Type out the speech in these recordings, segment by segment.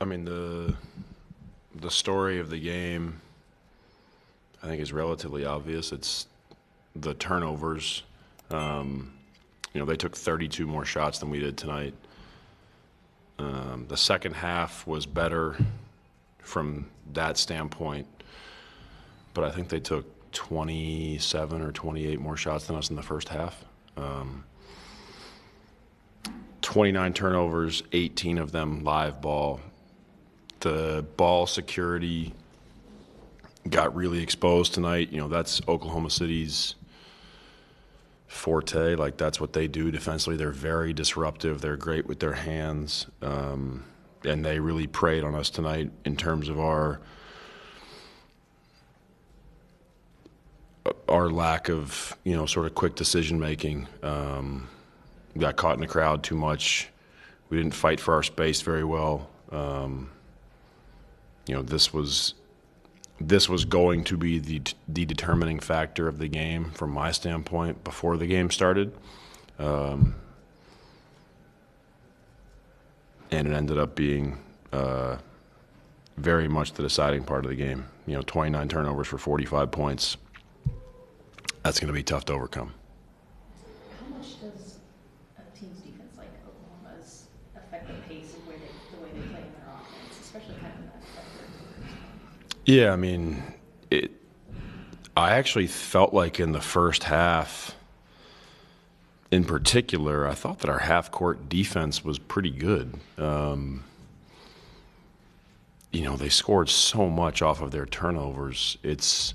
I mean, the story of the game, I think, is relatively obvious. It's the turnovers. They took 32 more shots than we did tonight. The second half was better from that standpoint, but I think they took 27 or 28 more shots than us in the first half. 29 turnovers, 18 of them live ball. The ball security got really exposed tonight. That's Oklahoma City's forte. Like, that's what they do defensively. They're very disruptive. They're great with their hands. And they really preyed on us tonight in terms of our lack of, sort of quick decision making. We got caught in the crowd too much. We didn't fight for our space very well. This was going to be the determining factor of the game from my standpoint before the game started. And it ended up being very much the deciding part of the game. 29 turnovers for 45 points. That's going to be tough to overcome. How much does a team's defense like Oklahoma's affect the pace of the way they play in their offense, especially kind of in that third quarter? Yeah, I mean, I actually felt like in the first half, in particular, I thought that our half-court defense was pretty good. They scored so much off of their turnovers. It's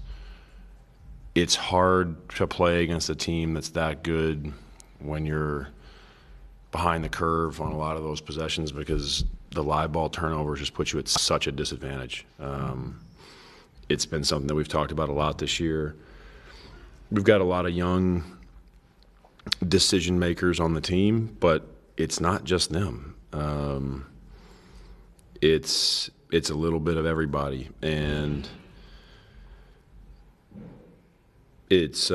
hard to play against a team that's that good when you're behind the curve on a lot of those possessions because the live ball turnovers just put you at such a disadvantage. It's been something that we've talked about a lot this year. We've got a lot of young decision makers on the team, but it's not just them. It's a little bit of everybody, and it's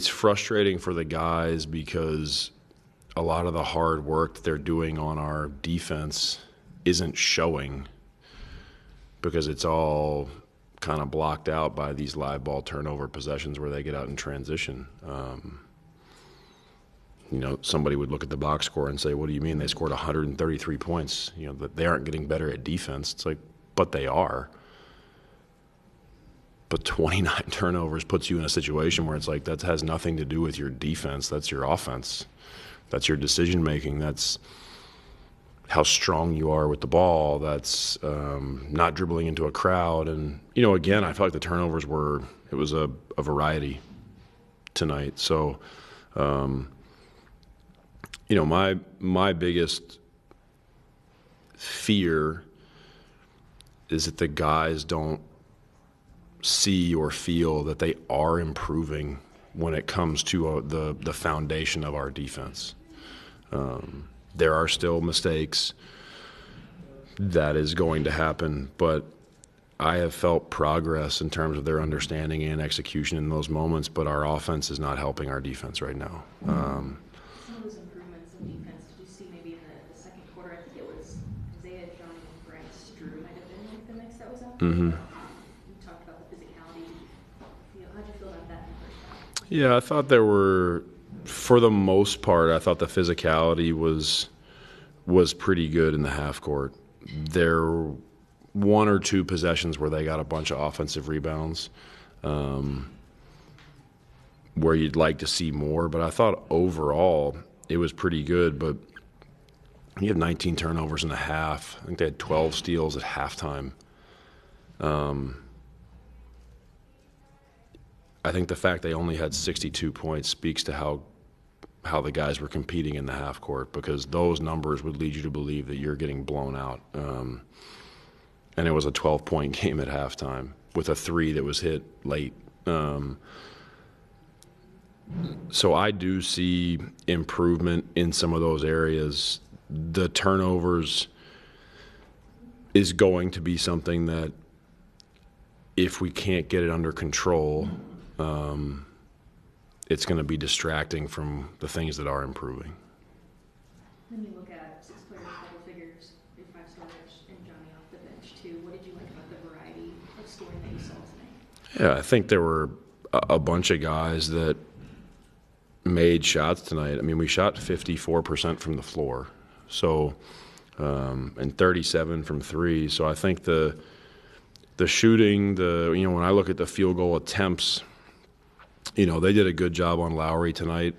frustrating for the guys because a lot of the hard work that they're doing on our defense isn't showing because it's all kind of blocked out by these live ball turnover possessions where they get out in transition. Somebody would look at the box score and say, what do you mean they scored 133 points? That they aren't getting better at defense. It's like, but they are. But 29 turnovers puts you in a situation where it's like that has nothing to do with your defense. That's your offense. That's your decision making. That's how strong you are with the ball. That's not dribbling into a crowd. And, again, I felt like the turnovers it was a variety tonight. So, my biggest fear is that the guys don't see or feel that they are improving when it comes to the foundation of our defense. There are still mistakes. That is going to happen, but I have felt progress in terms of their understanding and execution in those moments, but our offense is not helping our defense right now. Some of those improvements in defense, did you see maybe in the second quarter? I think it was Isaiah, Johnny, and Brent Drew might have been like the mix that was out there. Mm-hmm. You talked about the physicality. How'd you feel about that in the first half? Yeah, I thought there were, for the most part, I thought the physicality was pretty good in the half court. There were one or two possessions where they got a bunch of offensive rebounds, where you'd like to see more. But I thought overall it was pretty good. But you have 19 turnovers in a half. I think they had 12 steals at halftime. I think the fact they only had 62 points speaks to how the guys were competing in the half court, because those numbers would lead you to believe that you're getting blown out. And it was a 12-point game at halftime with a three that was hit late. So I do see improvement in some of those areas. The turnovers is going to be something that, if we can't get it under control, it's going to be distracting from the things that are improving. Then you look at 6 players, double figures, you're time starters and Johnny off the bench too. What did you like about the variety of scoring that you saw tonight? Yeah, I think there were a bunch of guys that made shots tonight. I mean, we shot 54% from the floor, so and 37 from three. So I think the shooting, when I look at the field goal attempts, they did a good job on Lowry tonight.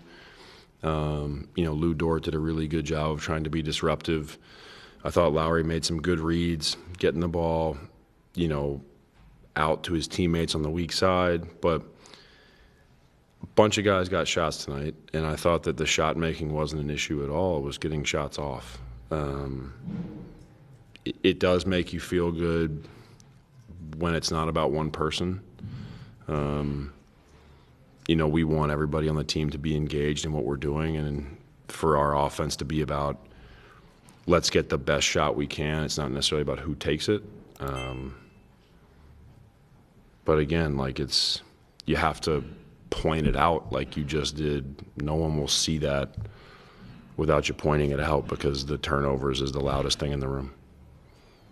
Lou Dort did a really good job of trying to be disruptive. I thought Lowry made some good reads, getting the ball, out to his teammates on the weak side. But a bunch of guys got shots tonight, and I thought that the shot making wasn't an issue at all. It was getting shots off. It does make you feel good when it's not about one person. We want everybody on the team to be engaged in what we're doing, and for our offense to be about, let's get the best shot we can. It's not necessarily about who takes it. But again, you have to point it out like you just did. No one will see that without you pointing it out, because the turnovers is the loudest thing in the room.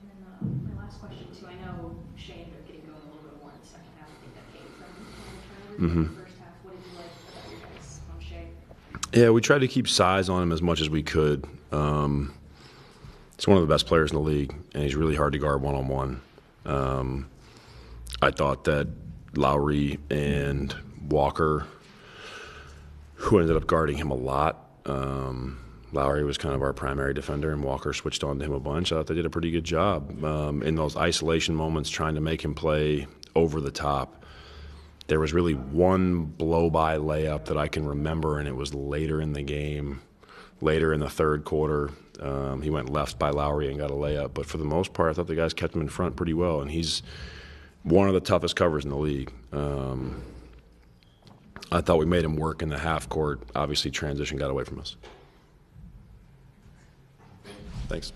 And then my last question too, I know Shea ended up getting going a little bit more in the second half. I think that came from the turnovers in the first half. What did you like about your guys on Shea? Yeah, we tried to keep size on him as much as we could. He's one of the best players in the league, and he's really hard to guard one-on-one. I thought that Lowry and Walker, who ended up guarding him a lot, Lowry was kind of our primary defender, and Walker switched on to him a bunch. I thought they did a pretty good job in those isolation moments, trying to make him play over the top. There was really one blow-by layup that I can remember, and it was later in the game, later in the third quarter. He went left by Lowry and got a layup. But for the most part, I thought the guys kept him in front pretty well, and he's one of the toughest covers in the league. I thought we made him work in the half court. Obviously, transition got away from us. Thanks.